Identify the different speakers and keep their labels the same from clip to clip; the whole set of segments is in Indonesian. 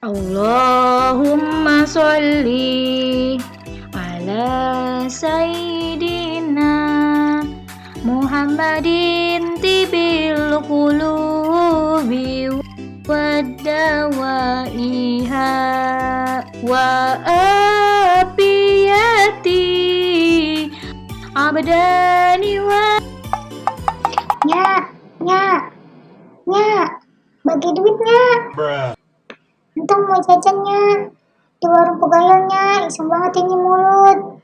Speaker 1: Allahumma sholli ala sayyidina Muhammadin tibil qulubi waddawaiha wa afiyati abdani wa
Speaker 2: Nyak, nyak, nyak, bagi duitnya. Entong mau jajannya di warung pegayalnya, iseng banget ini mulut.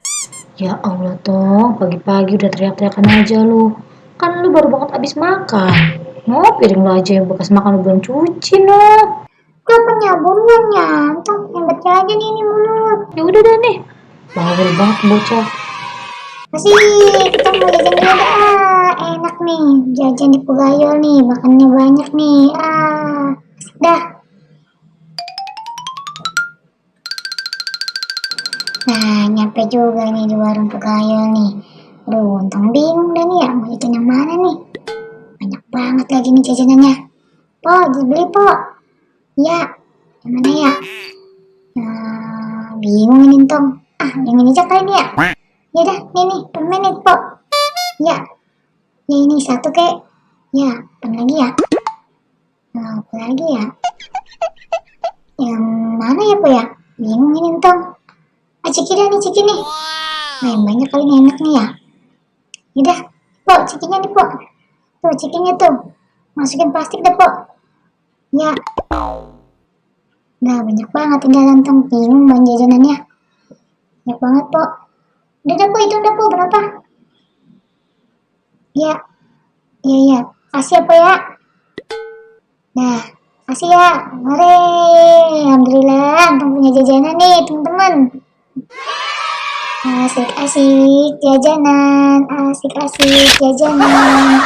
Speaker 1: Ya Allah Tong, pagi-pagi udah teriak-teriakan aja lu. Kan lu baru banget abis makan. Mau piring lu aja yang bekas makan lu belum cuci no.
Speaker 2: Gak penyaburnya nyak, entong hebat aja nih ini mulut.
Speaker 1: Ya udah deh nih, bawel banget bocah.
Speaker 2: Masih kita mau jajan dulu dah. Enak nih, jajan di pegayal nih, makannya banyak nih. Dah. Nah, nyampe juga nih di warung pegayal nih. Aduh, untung bingung dah nih ya, mau jajan yang mana nih? Banyak banget lagi nih jajanannya. Po, beli po. Ya, yang mana ya? Bingung ini entong. Yang ini aja kali nih ya. Ya dah, nih, permen nih po. Ya, ya ini satu kek. Ya, apa lagi ya? Apa lagi ya? Yang mana ya po ya? Bingung ini entong. Ciki dah nih, ciki nih. Yang banyak kali nih enak nih ya. Yaudah, po, cikinya nih po. Tuh, cikinya tuh. Masukin plastik dah po. Ya. Nah, banyak banget tinggal entong. Bingung bang jajanannya. Banyak banget po. Udah dah po, hitung dah po, berapa? Ya. Ya. Kasih ya po ya. Nah, kasih ya. Hore. Alhamdulillah, entong punya jajanan nih, teman-teman. Asik-asik jajanan, asik-asik jajanan.